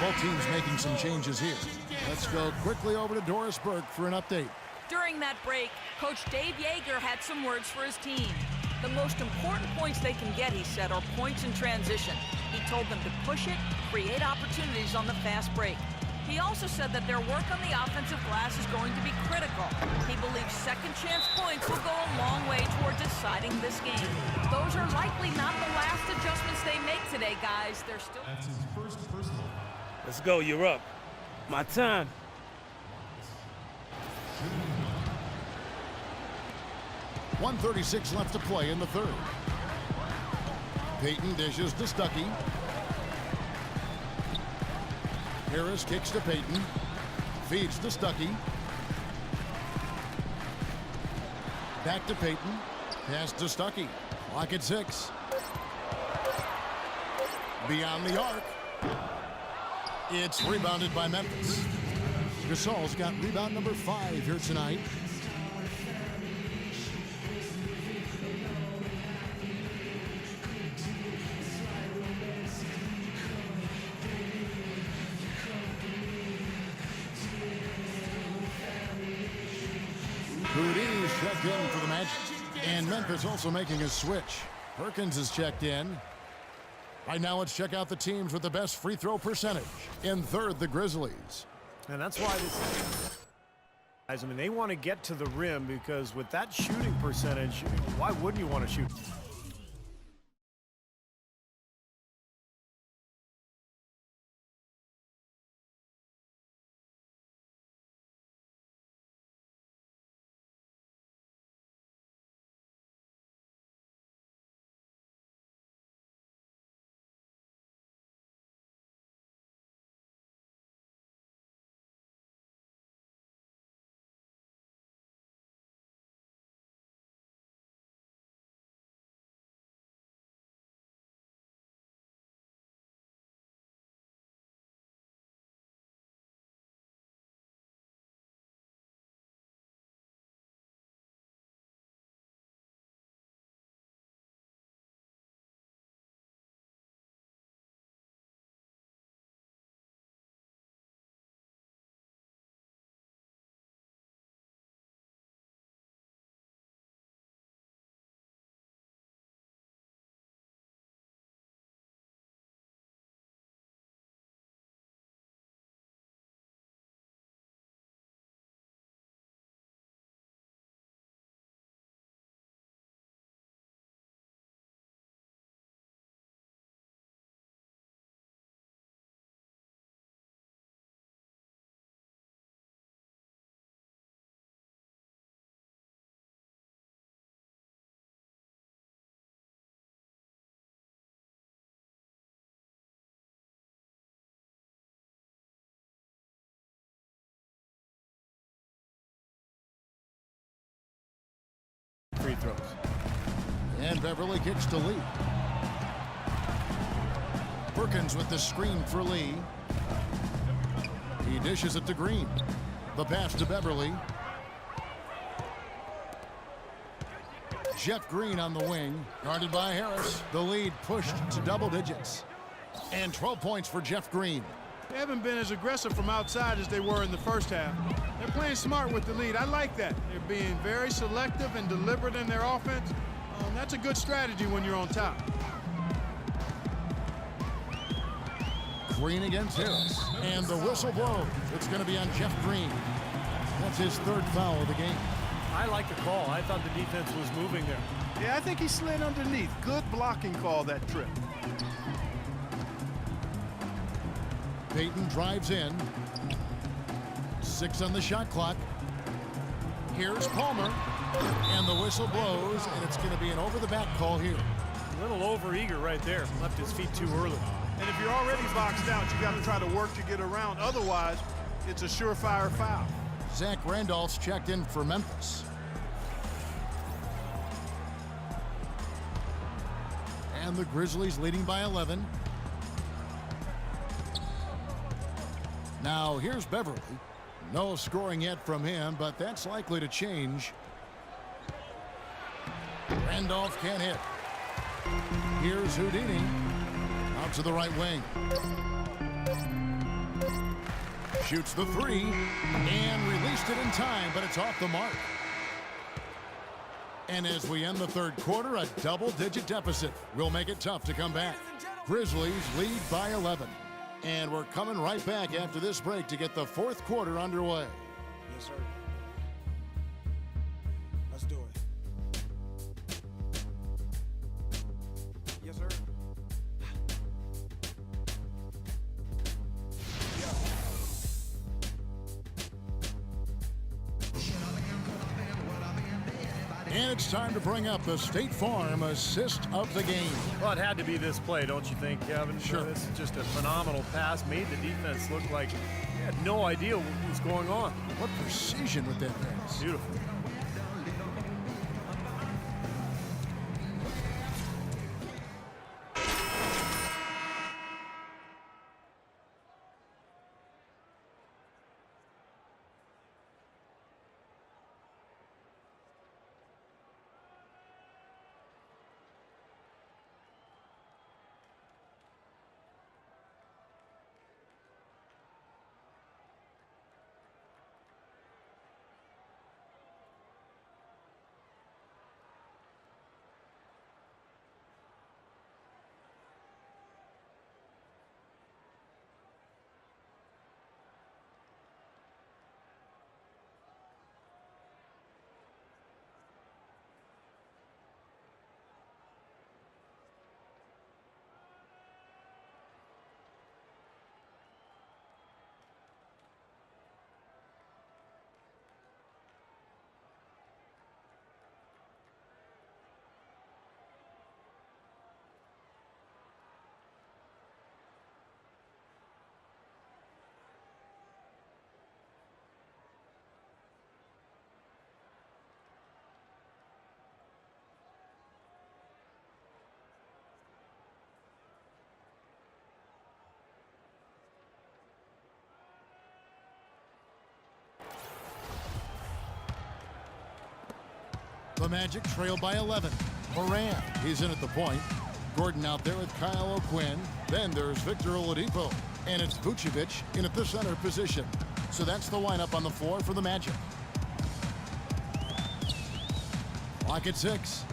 Both teams making some changes here. Let's go quickly over to Doris Burke for an update. During that break, Coach Dave Yeager had some words for his team. The most important points they can get, he said, are points in transition. He told them to push it, create opportunities on the fast break. He also said that their work on the offensive glass is going to be critical. He believes second chance points will go a long way toward deciding this game. Those are likely not the last adjustments they make today, guys. They're still... That's his first personal. Let's go, you're up. My time. .136 left to play in the third. Payton dishes to Stuckey. Harris kicks to Payton. Feeds to Stuckey. Back to Payton. Pass to Stuckey. Clock at 6. Beyond the arc. It's rebounded by Memphis. Gasol's got rebound number 5 here tonight. Houdini's checked in for the Magic. And Memphis also making a switch. Perkins is checked in. Right now, let's check out the teams with the best free throw percentage. In third, the Grizzlies. And that's why I mean, they want to get to the rim because with that shooting percentage, why wouldn't you want to shoot? Free throws. And Beverly kicks to Lee. Perkins with the screen for Lee. He dishes it to Green. The pass to Beverly. Jeff Green on the wing, guarded by Harris. The lead pushed to double digits. And 12 points for Jeff Green. They haven't been as aggressive from outside as they were in the first half. They're playing smart with the lead. I like that. They're being very selective and deliberate in their offense. That's a good strategy when you're on top. Green against Harris. And the whistle blows. It's going to be on Jeff Green. That's his third foul of the game. I like the call. I thought the defense was moving there. Yeah, I think he slid underneath. Good blocking call that trip. Payton drives in. 6 on the shot clock. Here's Palmer. And the whistle blows, and it's going to be an over-the-back call here. A little over-eager right there. Left his feet too early. And if you're already boxed out, you got to try to work to get around. Otherwise, it's a surefire foul. Zach Randolph's checked in for Memphis. And the Grizzlies leading by 11. Now here's Beverly. No scoring yet from him, but that's likely to change. Randolph can't hit. Here's Houdini. Out to the right wing. Shoots the three and released it in time, but it's off the mark. And as we end the third quarter, a double-digit deficit will make it tough to come back. Grizzlies lead by 11. And we're coming right back after this break to get the fourth quarter underway. Yes, sir. Let's do it. Yes, sir. And it's time to bring up the State Farm assist of the game. Well, it had to be this play, don't you think, Kevin? Sure. This is just a phenomenal pass. Made the defense look like they had no idea what was going on. What precision with that pass. Beautiful. The Magic trail by 11. Moran, he's in at the point. Gordon out there with Kyle O'Quinn. Then there's Victor Oladipo. And it's Vucevic in at the center position. So that's the lineup on the floor for the Magic. Clock at 6.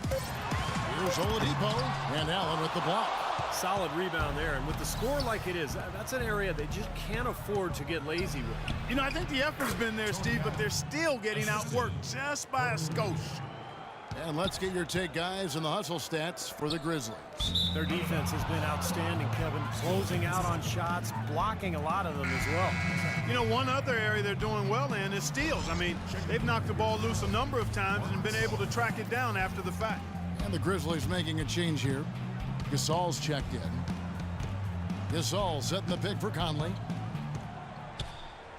Here's Oladipo. And Allen with the block. Solid rebound there. And with the score like it is, that's an area they just can't afford to get lazy with. You know, I think the effort's been there, Steve, but they're still getting outworked just by a skosh. And let's get your take, guys, on the hustle stats for the Grizzlies. Their defense has been outstanding, Kevin. Closing out on shots, blocking a lot of them as well. You know, one other area they're doing well in is steals. I mean, they've knocked the ball loose a number of times and been able to track it down after the fact. And the Grizzlies making a change here. Gasol's checked in. Gasol setting the pick for Conley.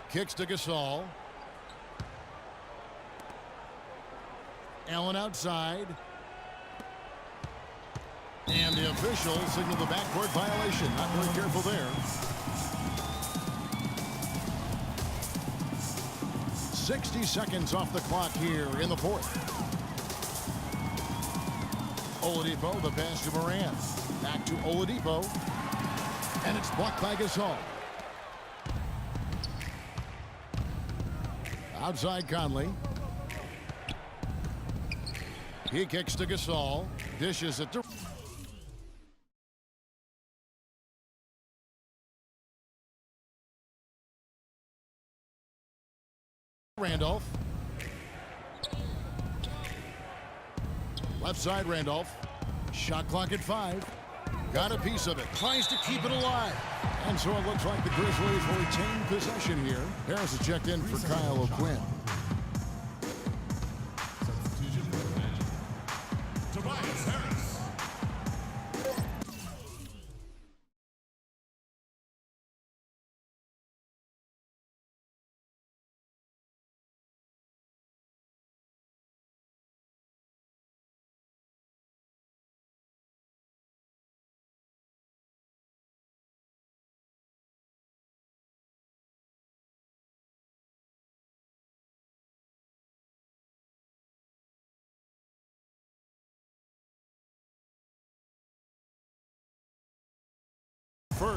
Kicks to Gasol. Allen outside. And the official signaled the backcourt violation. Not very careful there. 60 seconds off the clock here in the fourth. Oladipo, the pass to Moran. Back to Oladipo. And it's blocked by Gasol. Outside Conley. He kicks to Gasol. Dishes it to Randolph. Left side Randolph. Shot clock at 5. Got a piece of it. Tries to keep it alive. And so it looks like the Grizzlies will retain possession here. Harris has checked in for Kyle O'Quinn.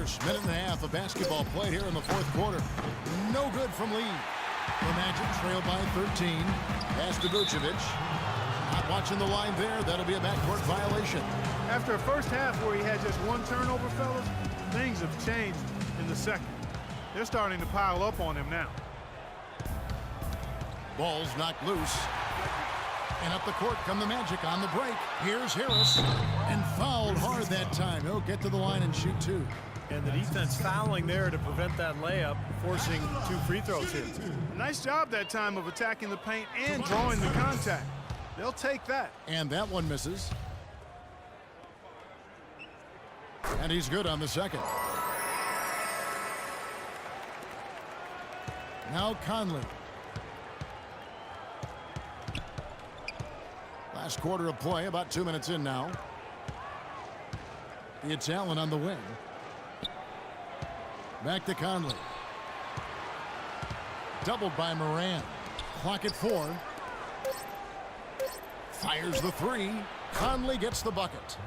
First minute and a half of basketball played here in the fourth quarter. No good from Lee. The Magic trail by 13. Pass to Vucevic. Not watching the line there. That'll be a backcourt violation. After a first half where he had just one turnover, fellas, things have changed in the second. They're starting to pile up on him now. Ball's knocked loose. And up the court come the Magic on the break. Here's Harris. And fouled hard that time. He'll get to the line and shoot two. And the defense fouling there to prevent that layup, forcing 2 free throws here. Nice job that time of attacking the paint and drawing the contact. They'll take that. And that one misses. And he's good on the second. Now Conley. Last quarter of play, about 2 minutes in now. It's Allen on the wing. Back to Conley. Doubled by Moran. Clock at 4. Fires the 3. Conley gets the bucket.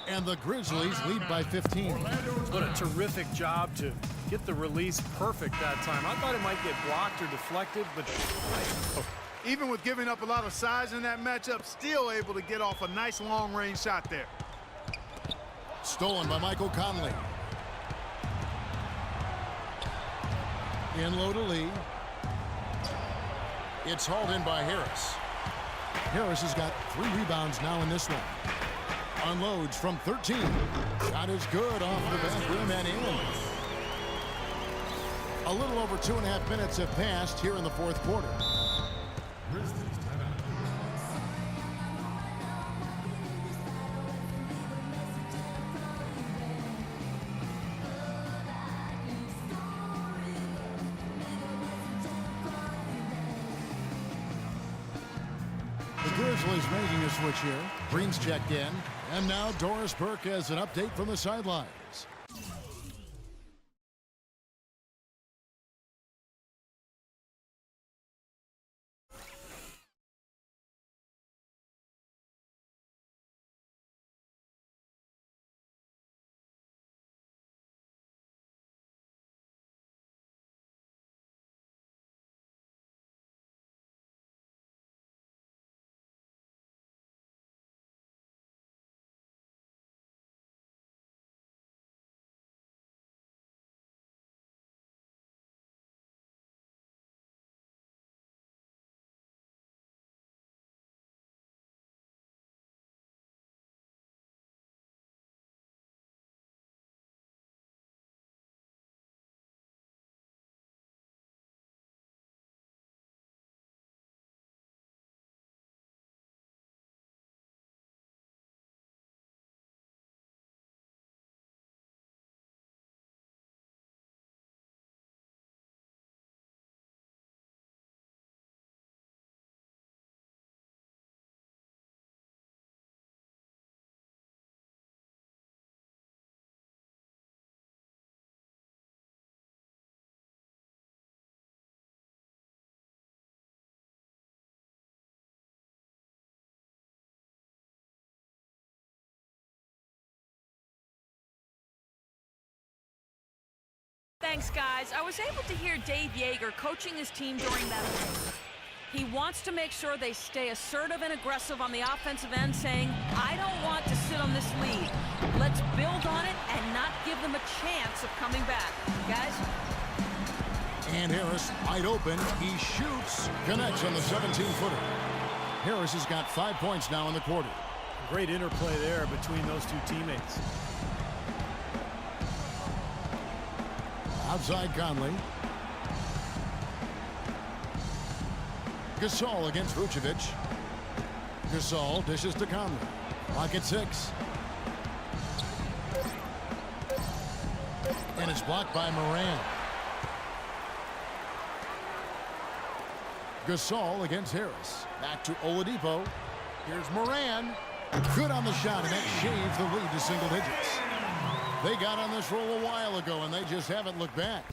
And the Grizzlies lead by 15. What a terrific job to get the release perfect that time. I thought it might get blocked or deflected, but Even with giving up a lot of size in that matchup, still able to get off a nice long-range shot there. Stolen by Michael Conley. In low to Lee. It's hauled in by Harris. Harris has got 3 rebounds now in this one. Unloads from 13. Shot is good off the back rim and in. A little over 2.5 minutes have passed here in the fourth quarter. The Grizzlies making a switch here. Green's checked in. And now Doris Burke has an update from the sidelines. Thanks, guys. I was able to hear Dave Yeager coaching his team during that break. He wants to make sure they stay assertive and aggressive on the offensive end, saying, I don't want to sit on this lead. Let's build on it and not give them a chance of coming back. Guys? And Harris wide open. He shoots. Connects on the 17-footer. Harris has got 5 points now in the quarter. great interplay there between those 2 teammates. Outside Conley. Gasol against Vucevic. Gasol dishes to Conley. Clock at 6. And it's blocked by Moran. Gasol against Harris. Back to Oladipo. Here's Moran. Good on the shot, and that shaves the lead to single digits. They got on this roll a while ago, and they just haven't looked back.